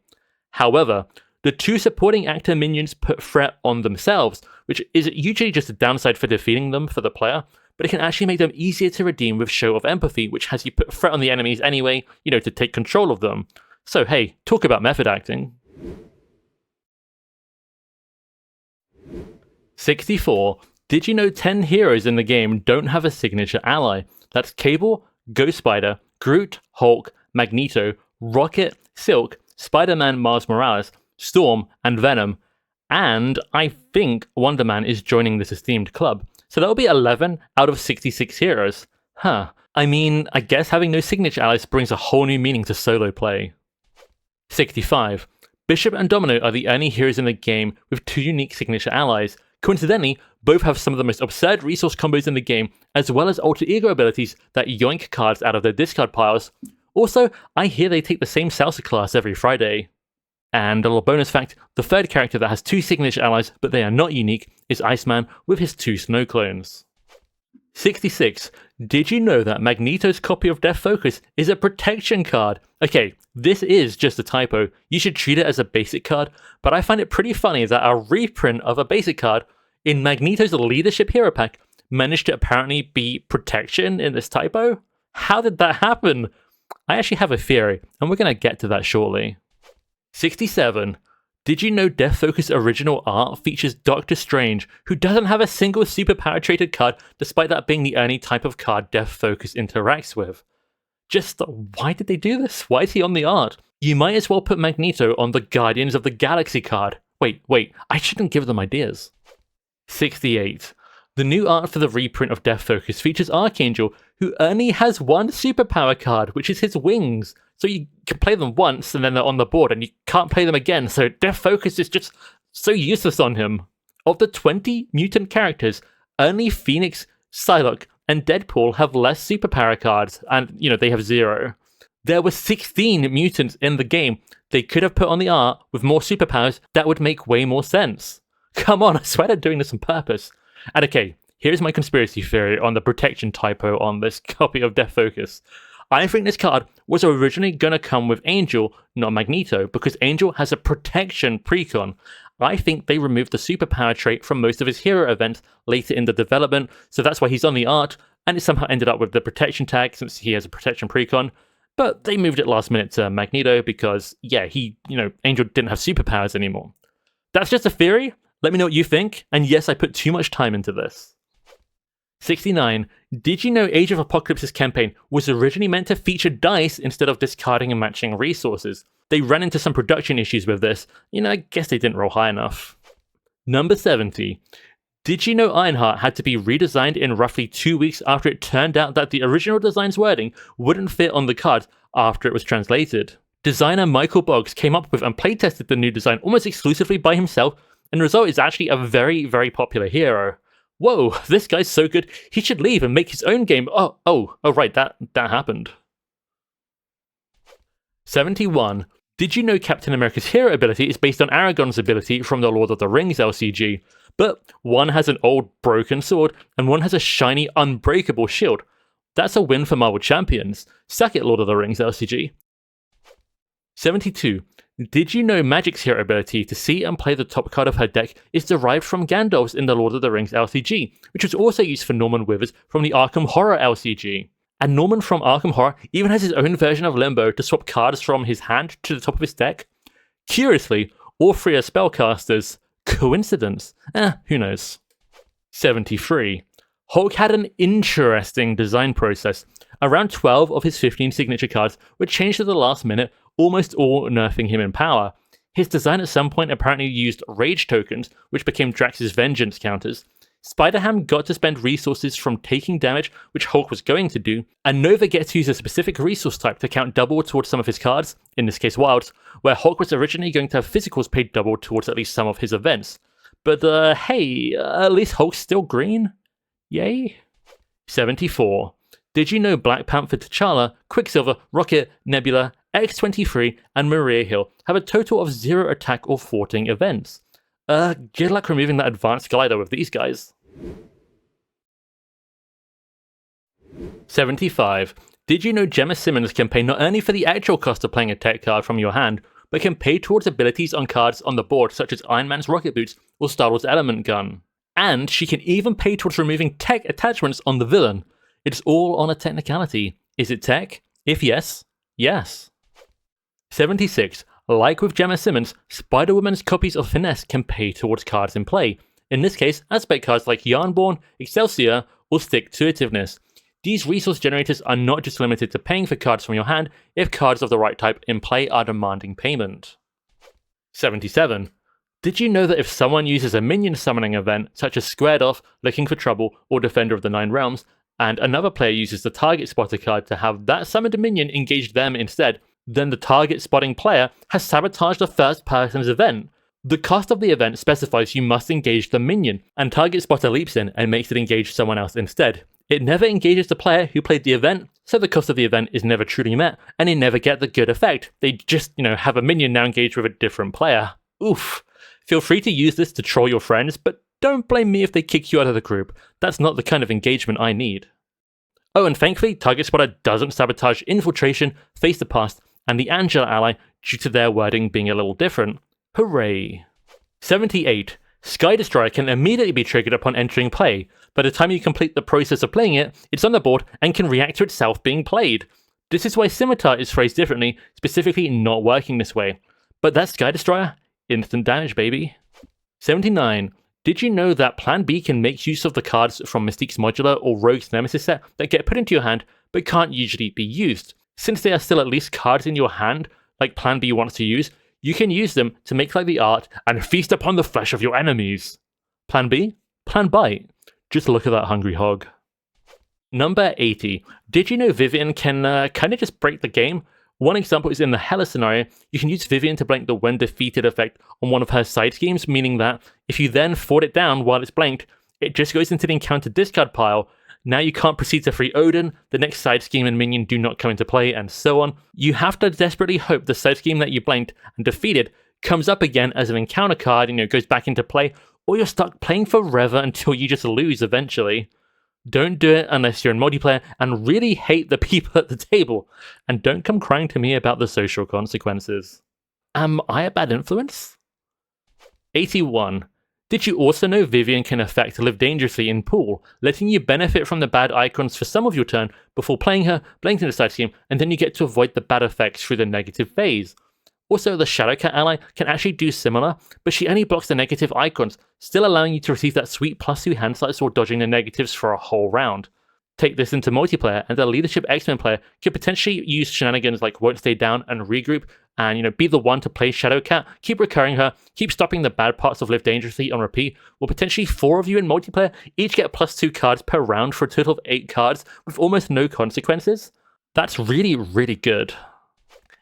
Speaker 1: However, The two supporting actor minions put threat on themselves, which is usually just a downside for defeating them for the player, but it can actually make them easier to redeem with Show of Empathy, which has you put threat on the enemies anyway, to take control of them. So hey, talk about method acting. 64. Did you know 10 heroes in the game don't have a signature ally? That's Cable, Ghost Spider, Groot, Hulk, Magneto, Rocket, Silk, Spider-Man Miles Morales, Storm, and Venom. And I think Wonder Man is joining this esteemed club. So that'll be 11 out of 66 heroes. Huh. I mean, I guess having no signature allies brings a whole new meaning to solo play. 65. Bishop and Domino are the only heroes in the game with two unique signature allies. Coincidentally, both have some of the most absurd resource combos in the game, as well as alter ego abilities that yoink cards out of their discard piles. Also, I hear they take the same salsa class every Friday. And a little bonus fact, the third character that has two signature allies, but they are not unique, is Iceman with his two snow clones. 66. Did you know that Magneto's copy of Death Focus is a protection card? Okay, this is just a typo. You should treat it as a basic card, but I find it pretty funny that a reprint of a basic card in Magneto's Leadership Hero Pack managed to apparently be protection in this typo? How did that happen? I actually have a theory, and we're going to get to that shortly. 67. Did you know Death Focus original art features Doctor Strange, who doesn't have a single superpower traded card, despite that being the only type of card Death Focus interacts with? Just why did they do this? Why is he on the art? You might as well put Magneto on the Guardians of the Galaxy card. Wait, I shouldn't give them ideas. 68. The new art for the reprint of Death Focus features Archangel, who only has one superpower card, which is his wings. So you can play them once and then they're on the board and you can't play them again, so Death Focus is just so useless on him. Of the 20 mutant characters, only Phoenix, Psylocke, and Deadpool have less superpower cards, and they have 0. There were 16 mutants in the game. They could have put on the art with more superpowers that would make way more sense. Come on, I swear they're doing this on purpose. And okay, here's my conspiracy theory on the protection typo on this copy of Death Focus. I think this card was originally going to come with Angel, not Magneto, because Angel has a protection precon. I think they removed the superpower trait from most of his hero events later in the development, so that's why he's on the art, and it somehow ended up with the protection tag since he has a protection precon. But they moved it last minute to Magneto because, Angel didn't have superpowers anymore. That's just a theory. Let me know what you think, and yes, I put too much time into this. 69. Did you know Age of Apocalypse's campaign was originally meant to feature dice instead of discarding and matching resources? They ran into some production issues with this. I guess they didn't roll high enough. Number 70. Did you know Ironheart had to be redesigned in roughly 2 weeks after it turned out that the original design's wording wouldn't fit on the card after it was translated? Designer Michael Boggs came up with and playtested the new design almost exclusively by himself, and the result is actually a very, very popular hero. Whoa, this guy's so good, he should leave and make his own game. Oh, right, that happened. 71. Did you know Captain America's hero ability is based on Aragorn's ability from the Lord of the Rings LCG? But one has an old broken sword, and one has a shiny unbreakable shield. That's a win for Marvel Champions. Suck it, Lord of the Rings LCG. 72. Did you know Magic's hero ability to see and play the top card of her deck is derived from Gandalf's in the Lord of the Rings LCG, which was also used for Norman Withers from the Arkham Horror LCG. And Norman from Arkham Horror even has his own version of Limbo to swap cards from his hand to the top of his deck. Curiously, all 3 are spellcasters. Coincidence? Who knows. 73. Hulk had an interesting design process. Around 12 of his 15 signature cards were changed at the last minute, almost all nerfing him in power. His design at some point apparently used rage tokens, which became Drax's vengeance counters. Spider-Ham got to spend resources from taking damage, which Hulk was going to do, and Nova gets to use a specific resource type to count double towards some of his cards, in this case wilds, where Hulk was originally going to have physicals paid double towards at least some of his events. But hey, at least Hulk's still green? Yay? 74. Did you know Black Panther, T'Challa, Quicksilver, Rocket, Nebula, X-23, and Maria Hill have a total of 0 attack or thwarting events? Good luck removing that advanced glider with these guys. 75. Did you know Gemma Simmons can pay not only for the actual cost of playing a tech card from your hand, but can pay towards abilities on cards on the board such as Iron Man's rocket boots or Star-Lord's element gun. And she can even pay towards removing tech attachments on the villain. It's all on a technicality. Is it tech? If yes, yes. 76. Like with Gemma Simmons, Spider-Woman's copies of Finesse can pay towards cards in play. In this case, aspect cards like Yarnborn, Excelsior, or Stick-to-Itiveness. These resource generators are not just limited to paying for cards from your hand if cards of the right type in play are demanding payment. 77. Did you know that if someone uses a minion summoning event such as Squared Off, Looking for Trouble, or Defender of the Nine Realms, and another player uses the target spotter card to have that summoned minion engage them instead, then the target spotting player has sabotaged the first person's event. The cost of the event specifies you must engage the minion, and target spotter leaps in and makes it engage someone else instead. It never engages the player who played the event, so the cost of the event is never truly met, and they never get the good effect. They just, have a minion now engaged with a different player. Oof. Feel free to use this to troll your friends, but don't blame me if they kick you out of the group. That's not the kind of engagement I need. Oh, and thankfully, Target Spotter doesn't sabotage Infiltration, Face the Past, and the Angela ally due to their wording being a little different. Hooray! 78. Sky Destroyer can immediately be triggered upon entering play. By the time you complete the process of playing it, it's on the board and can react to itself being played. This is why Scimitar is phrased differently, specifically not working this way. But that Sky Destroyer? Instant damage, baby. 79. Did you know that Plan B can make use of the cards from Mystique's Modular or Rogue's Nemesis set that get put into your hand but can't usually be used? Since they are still at least cards in your hand, like Plan B wants to use, you can use them to make like the art and feast upon the flesh of your enemies. Plan B? Plan Bite. Just look at that hungry hog. Number 80. Did you know Vivian can kind of just break the game? One example is in the Hela scenario, you can use Vivian to blank the when defeated effect on one of her side schemes, meaning that if you then fought it down while it's blanked, it just goes into the encounter discard pile. Now you can't proceed to free Odin, the next side scheme and minion do not come into play, and so on. You have to desperately hope the side scheme that you blanked and defeated comes up again as an encounter card, goes back into play, or you're stuck playing forever until you just lose eventually. Don't do it unless you're in multiplayer and really hate the people at the table, and don't come crying to me about the social consequences. Am I a bad influence? 81. Did you also know Vivian can affect Live Dangerously in pool, letting you benefit from the bad icons for some of your turn before playing her, blanking the side scheme, and then you get to avoid the bad effects through the negative phase. Also, the Shadowcat ally can actually do similar, but she only blocks the negative icons, still allowing you to receive that sweet +2 hand slice or dodging the negatives for a whole round. Take this into multiplayer, and the Leadership X-Men player could potentially use shenanigans like Won't Stay Down and Regroup, and be the one to play Shadowcat, keep recurring her, keep stopping the bad parts of Live Dangerously on repeat, or potentially 4 of you in multiplayer each get +2 cards per round for a total of 8 cards with almost no consequences. That's really, really good.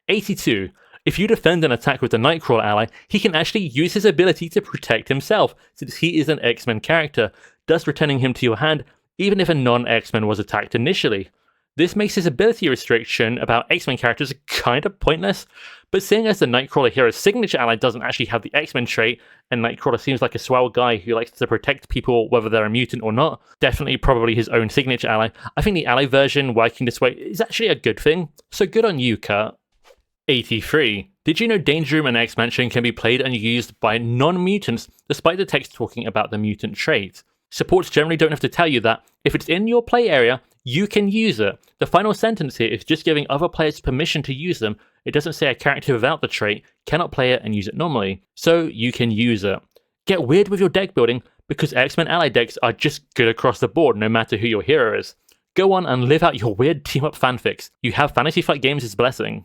Speaker 1: 82. If you defend an attack with the Nightcrawler ally, he can actually use his ability to protect himself, since he is an X-Men character, thus returning him to your hand even if a non-X-Men was attacked initially. This makes his ability restriction about X-Men characters kind of pointless, but seeing as the Nightcrawler hero's signature ally doesn't actually have the X-Men trait, and Nightcrawler seems like a swell guy who likes to protect people whether they're a mutant or not, definitely probably his own signature ally, I think the ally version working this way is actually a good thing, so good on you, Kurt. 83. Did you know Danger Room and X-Mansion can be played and used by non-mutants despite the text talking about the mutant trait? Supports generally don't have to tell you that. If it's in your play area, you can use it. The final sentence here is just giving other players permission to use them. It doesn't say a character without the trait cannot play it and use it normally. So you can use it. Get weird with your deck building because X-Men ally decks are just good across the board no matter who your hero is. Go on and live out your weird team-up fanfics. You have Fantasy Flight Games' blessing.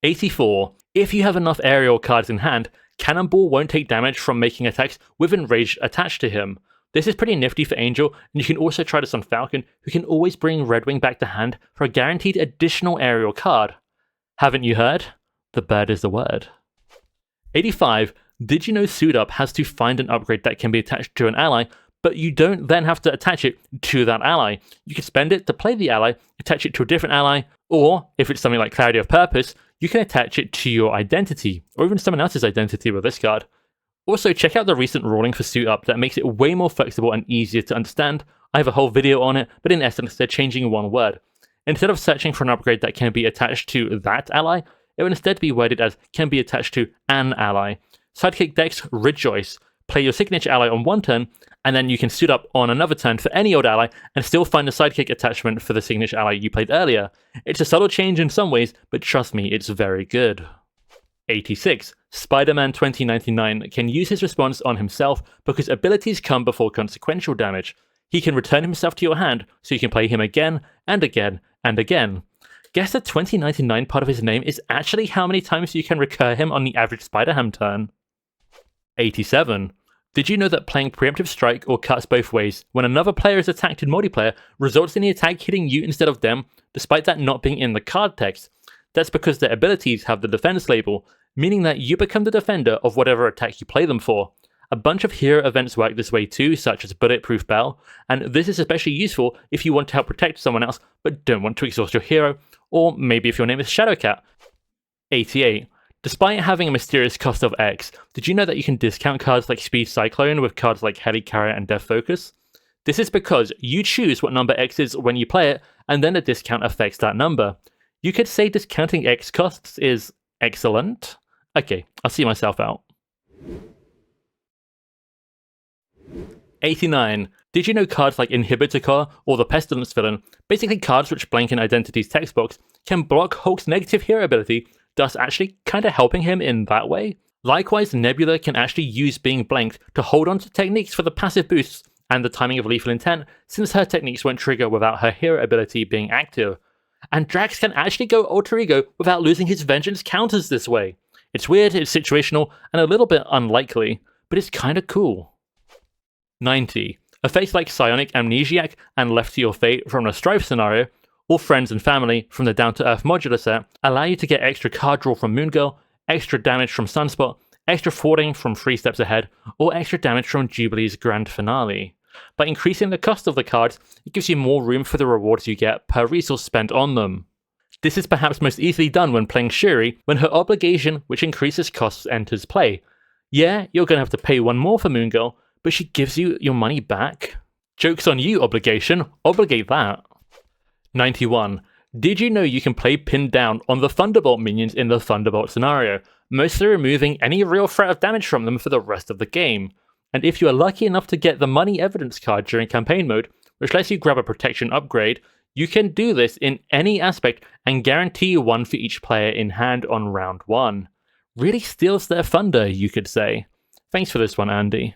Speaker 1: 84. If you have enough aerial cards in hand, Cannonball won't take damage from making attacks with Enraged attached to him. This is pretty nifty for Angel, and you can also try this on Falcon, who can always bring Redwing back to hand for a guaranteed additional aerial card. Haven't you heard? The bird is the word. 85. Did you know Suit Up has to find an upgrade that can be attached to an ally, but you don't then have to attach it to that ally? You can spend it to play the ally, attach it to a different ally, or, if it's something like Clarity of Purpose, you can attach it to your identity, or even someone else's identity with this card. Also, check out the recent ruling for Suit Up that makes it way more flexible and easier to understand. I have a whole video on it, but in essence, they're changing one word. Instead of searching for an upgrade that can be attached to that ally, it would instead be worded as can be attached to an ally. Sidekick decks rejoice. Play your signature ally on one turn, and then you can suit up on another turn for any old ally and still find the sidekick attachment for the signature ally you played earlier. It's a subtle change in some ways, but trust me, it's very good. 86. Spider-Man 2099 can use his response on himself because abilities come before consequential damage. He can return himself to your hand, so you can play him again, and again, and again. Guess the 2099 part of his name is actually how many times you can recur him on the average Spider-Ham turn. 87. Did you know that playing Preemptive Strike or Cuts Both Ways when another player is attacked in multiplayer results in the attack hitting you instead of them, despite that not being in the card text? That's because their abilities have the defense label, meaning that you become the defender of whatever attack you play them for. A bunch of hero events work this way too, such as Bulletproof Bell, and this is especially useful if you want to help protect someone else but don't want to exhaust your hero, or maybe if your name is Shadowcat. 88. Despite having a mysterious cost of X, did you know that you can discount cards like Speed Cyclone with cards like Helicarrier and Death Focus? This is because you choose what number X is when you play it, and then the discount affects that number. You could say discounting X costs is excellent. Okay, I'll see myself out. 89. Did you know cards like Inhibitor Car or the Pestilence Villain, basically cards which blank an identity's text box, can block Hulk's negative hero ability, thus actually kinda helping him in that way? Likewise, Nebula can actually use being blanked to hold on to techniques for the passive boosts and the timing of Lethal Intent, since her techniques won't trigger without her hero ability being active. And Drax can actually go Alter Ego without losing his Vengeance counters this way. It's weird, it's situational, and a little bit unlikely, but it's kinda cool. 90. Effects like Psionic Amnesiac and Left to Your Fate from the Strife scenario, or Friends and Family from the Down to Earth modular set, allow you to get extra card draw from Moon Girl, extra damage from Sunspot, extra thwarting from 3 Steps Ahead, or extra damage from Jubilee's Grand Finale. By increasing the cost of the cards, it gives you more room for the rewards you get per resource spent on them. This is perhaps most easily done when playing Shuri, when her obligation, which increases costs, enters play. Yeah, you're going to have to pay 1 more for Moon Girl, but she gives you your money back. Joke's on you, obligation. Obligate that. 91. Did you know you can play pinned down on the Thunderbolt minions in the Thunderbolt scenario, mostly removing any real threat of damage from them for the rest of the game? And if you are lucky enough to get the Money Evidence card during campaign mode, which lets you grab a protection upgrade, you can do this in any aspect and guarantee 1 for each player in hand on round 1. Really steals their thunder, you could say. Thanks for this one, Andy.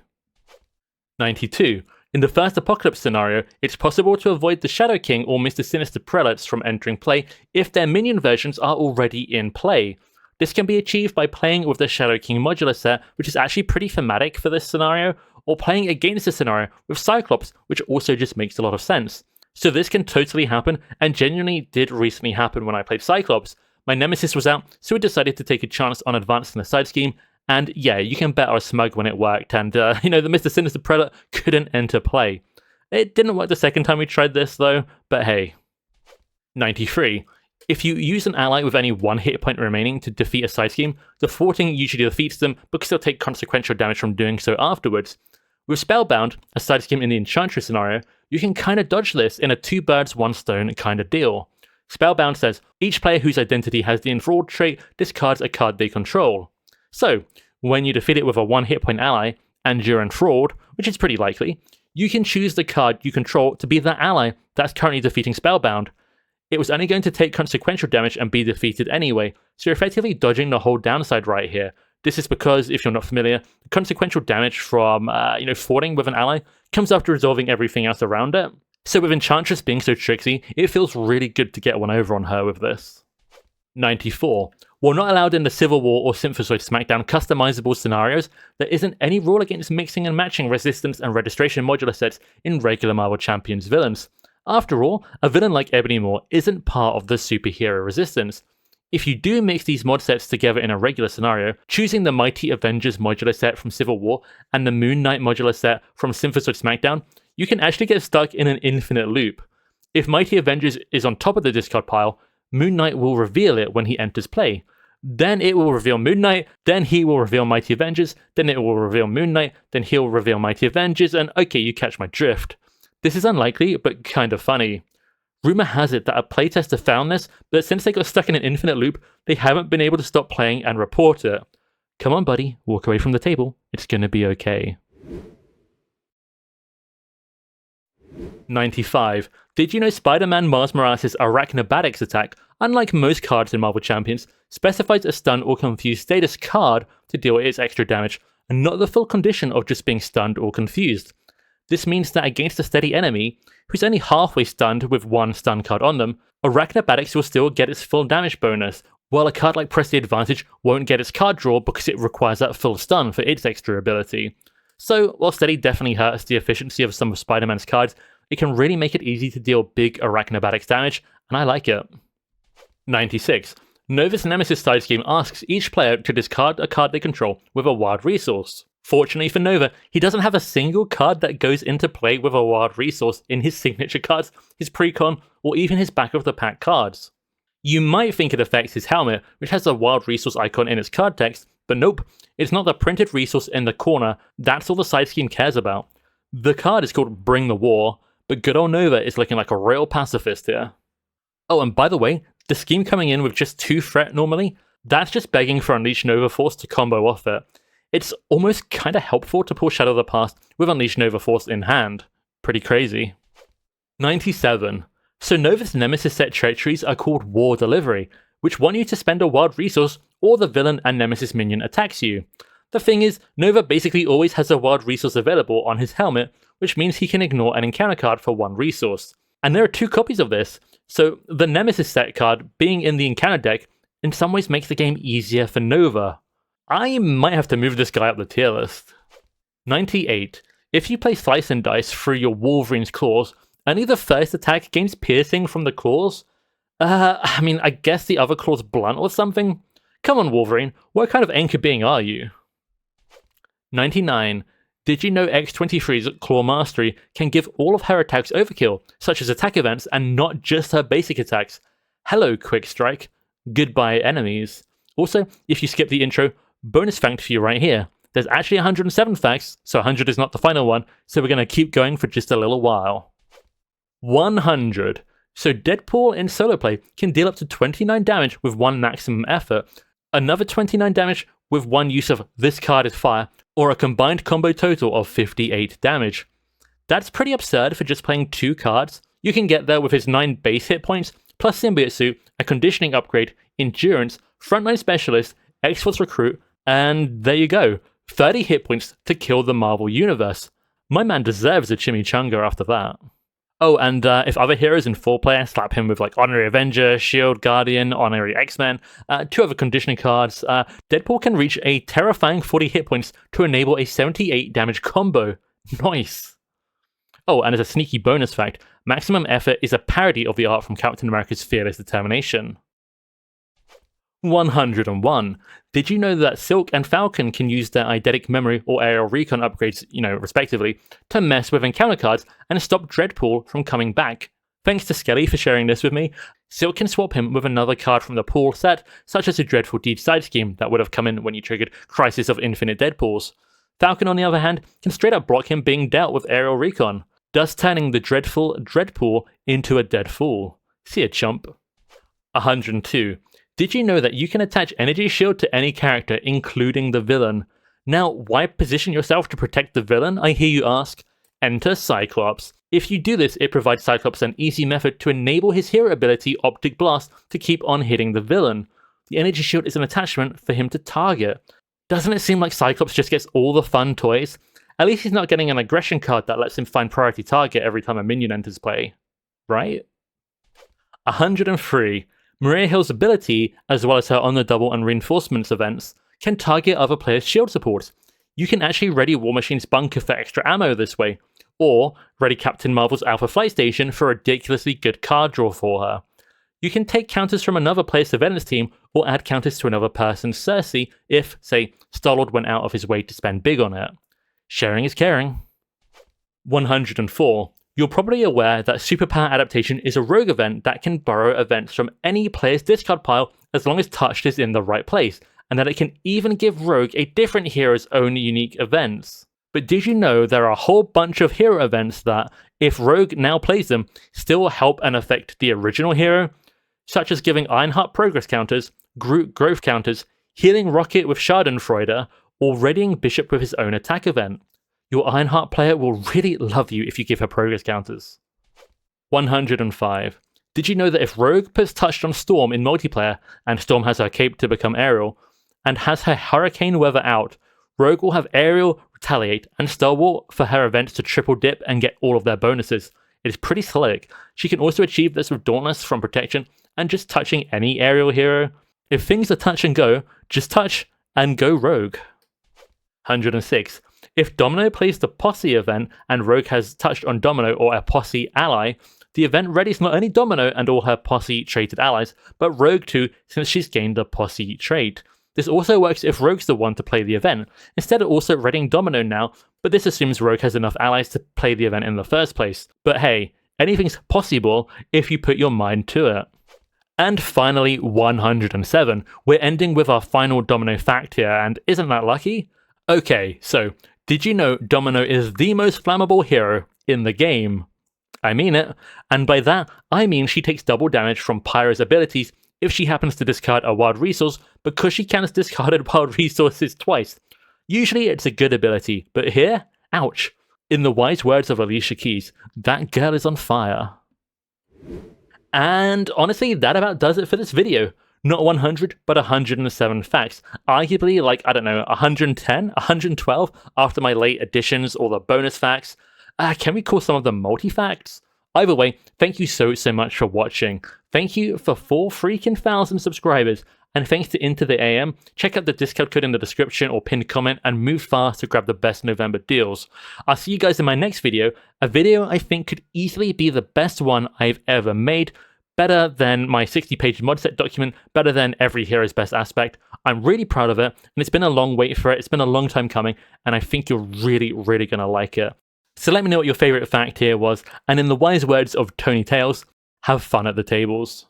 Speaker 1: 92. In the first Apocalypse scenario, it's possible to avoid the Shadow King or Mr. Sinister prelates from entering play if their minion versions are already in play. This can be achieved by playing with the Shadow King modular set, which is actually pretty thematic for this scenario, or playing against the scenario with Cyclops, which also just makes a lot of sense. So this can totally happen, and genuinely did recently happen when I played Cyclops. My Nemesis was out, so we decided to take a chance on advancing the side scheme, and yeah, you can bet I was smug when it worked, and the Mr. Sinister Prelate couldn't enter play. It didn't work the second time we tried this though, but hey. 93. If you use an ally with only 1 hit point remaining to defeat a side scheme, the thwarting usually defeats them because they'll take consequential damage from doing so afterwards. With Spellbound, a side scheme in the Enchantress scenario, you can kinda dodge this in a 2 birds 1 stone kinda deal. Spellbound says, each player whose identity has the Enthralled trait discards a card they control. So, when you defeat it with a 1 hit point ally, and you're enthralled, which is pretty likely, you can choose the card you control to be that ally that's currently defeating Spellbound. It was only going to take consequential damage and be defeated anyway, so you're effectively dodging the whole downside right here. This is because, if you're not familiar, the consequential damage from, thwarting with an ally comes after resolving everything else around it. So with Enchantress being so tricksy, it feels really good to get one over on her with this. 94. While not allowed in the Civil War or Synthozoid SmackDown customizable scenarios, there isn't any rule against mixing and matching resistance and registration modular sets in regular Marvel Champions villains. After all, a villain like Ebony Maw isn't part of the superhero resistance. If you do mix these mod sets together in a regular scenario, choosing the Mighty Avengers modular set from Civil War and the Moon Knight modular set from Synthozoid SmackDown, you can actually get stuck in an infinite loop. If Mighty Avengers is on top of the discard pile, Moon Knight will reveal it when he enters play. Then it will reveal Moon Knight, then he will reveal Mighty Avengers, then it will reveal Moon Knight, then he'll reveal Mighty Avengers, and okay, you catch my drift. This is unlikely, but kind of funny. Rumor has it that a playtester found this, but since they got stuck in an infinite loop, they haven't been able to stop playing and report it. Come on, buddy, walk away from the table. It's gonna be okay. 95. Did you know Spider-Man Miles Morales' Arachnobatics attack, unlike most cards in Marvel Champions, specifies a stunned or confused status card to deal its extra damage, and not the full condition of just being stunned or confused? This means that against a steady enemy, who's only halfway stunned with one stun card on them, Arachnobatics will still get its full damage bonus, while a card like Press the Advantage won't get its card draw because it requires that full stun for its extra ability. So, while steady definitely hurts the efficiency of some of Spider-Man's cards, it can really make it easy to deal big Arachnobatics damage, and I like it. 96. Nova's Nemesis side scheme asks each player to discard a card they control with a wild resource. Fortunately for Nova, he doesn't have a single card that goes into play with a wild resource in his signature cards, his precon, or even his back of the pack cards. You might think it affects his helmet, which has a wild resource icon in its card text, but nope, it's not the printed resource in the corner, that's all the side scheme cares about. The card is called Bring the War, but good old Nova is looking like a real pacifist here. Oh, and by the way, the scheme coming in with just 2 threat normally, that's just begging for Unleash Nova Force to combo off it. It's almost kinda helpful to pull Shadow of the Past with Unleash Nova Force in hand. Pretty crazy. 97. So Nova's Nemesis set treacheries are called War Delivery, which want you to spend a wild resource or the villain and Nemesis minion attacks you. The thing is, Nova basically always has a wild resource available on his helmet, which means he can ignore an encounter card for 1 resource. And there are 2 copies of this, so the Nemesis set card being in the encounter deck in some ways makes the game easier for Nova. I might have to move this guy up the tier list. 98. If you play Slice and Dice through your Wolverine's claws, only the first attack gains piercing from the claws? I guess the other claw's blunt or something? Come on, Wolverine, what kind of anchor being are you? 99. Did you know X-23's Claw Mastery can give all of her attacks overkill, such as attack events and not just her basic attacks? Hello, Quick Strike. Goodbye, enemies. Also, if you skip the intro, bonus fact for you right here. There's actually 107 facts, so 100 is not the final one, so we're going to keep going for just a little while. 100. So Deadpool in solo play can deal up to 29 damage with 1 maximum effort, another 29 damage with 1 use of This Card is Fire, or a combined combo total of 58 damage. That's pretty absurd for just playing 2 cards. You can get there with his 9 base hit points, plus Symbiote Suit, a conditioning upgrade, Endurance, Frontline Specialist, X-Force Recruit, and there you go, 30 hit points to kill the Marvel Universe. My man deserves a chimichanga after that. Oh, and if other heroes in 4-player slap him with like Honorary Avenger, Shield Guardian, Honorary X-Men, 2 other conditioning cards, Deadpool can reach a terrifying 40 hit points to enable a 78 damage combo. Nice. Oh, and as a sneaky bonus fact, Maximum Effort is a parody of the art from Captain America's Fearless Determination. 101. Did you know that Silk and Falcon can use their Eidetic Memory or Aerial Recon upgrades, respectively, to mess with encounter cards and stop Dreadpool from coming back? Thanks to Skelly for sharing this with me. Silk can swap him with another card from the pool set, such as a Dreadful Deed side scheme that would have come in when you triggered Crisis of Infinite Deadpools. Falcon, on the other hand, can straight up block him being dealt with Aerial Recon, thus turning the dreadful Dreadpool into a dead fool. See ya, chump. 102. Did you know that you can attach Energy Shield to any character, including the villain? Now, why position yourself to protect the villain, I hear you ask? Enter Cyclops. If you do this, it provides Cyclops an easy method to enable his hero ability Optic Blast to keep on hitting the villain. The Energy Shield is an attachment for him to target. Doesn't it seem like Cyclops just gets all the fun toys? At least he's not getting an aggression card that lets him find priority target every time a minion enters play. Right? 103. Maria Hill's ability, as well as her on the double and reinforcements events, can target other players' shield supports. You can actually ready War Machine's bunker for extra ammo this way, or ready Captain Marvel's Alpha Flight Station for a ridiculously good card draw for her. You can take counters from another player's surveillance team, or add counters to another person's Cersei if, say, Star-Lord went out of his way to spend big on it. Sharing is caring. 104. You're probably aware that Superpower Adaptation is a rogue event that can borrow events from any player's discard pile as long as touched is in the right place, and that it can even give Rogue a different hero's own unique events. But did you know there are a whole bunch of hero events that, if Rogue now plays them, still help and affect the original hero, such as giving Ironheart progress counters, Groot growth counters, healing Rocket with Schadenfreude, or readying Bishop with his own attack event. Your Ironheart player will really love you if you give her progress counters. 105. Did you know that if Rogue puts touched on Storm in multiplayer, and Storm has her cape to become Aerial, and has her Hurricane Weather out, Rogue will have Aerial, Retaliate, and Stalwart for her events to triple dip and get all of their bonuses. It is pretty slick. She can also achieve this with Dauntless from Protection and just touching any Aerial hero. If things are touch and go, just touch and go Rogue. 106. If Domino plays the Posse event and Rogue has touched on Domino or a Posse ally, the event readies not only Domino and all her Posse traded allies, but Rogue too, since she's gained the Posse trait. This also works if Rogue's the one to play the event, instead of also readying Domino now, but this assumes Rogue has enough allies to play the event in the first place. But hey, anything's possible if you put your mind to it. And finally, 107. We're ending with our final Domino fact here, and isn't that lucky? Okay, so, did you know Domino is the most flammable hero in the game? I mean it, and by that, I mean she takes double damage from Pyro's abilities if she happens to discard a wild resource because she counts discarded wild resources twice. Usually it's a good ability, but here, ouch. In the wise words of Alicia Keys, that girl is on fire. And honestly, that about does it for this video. Not 100, but 107 facts. Arguably, like, I don't know, 110, 112 after my late additions or the bonus facts. Can we call some of them multi-facts? Either way, thank you so much for watching. Thank you for 4 freaking thousand subscribers. And thanks to Into the AM, check out the discount code in the description or pinned comment and move fast to grab the best November deals. I'll see you guys in my next video, a video I think could easily be the best one I've ever made. Better than my 60-page mod set document, better than every hero's best aspect. I'm really proud of it, and it's been a long wait for it. It's been a long time coming, and I think you're really going to like it. So let me know what your favorite fact here was, and in the wise words of Tony Tales, have fun at the tables.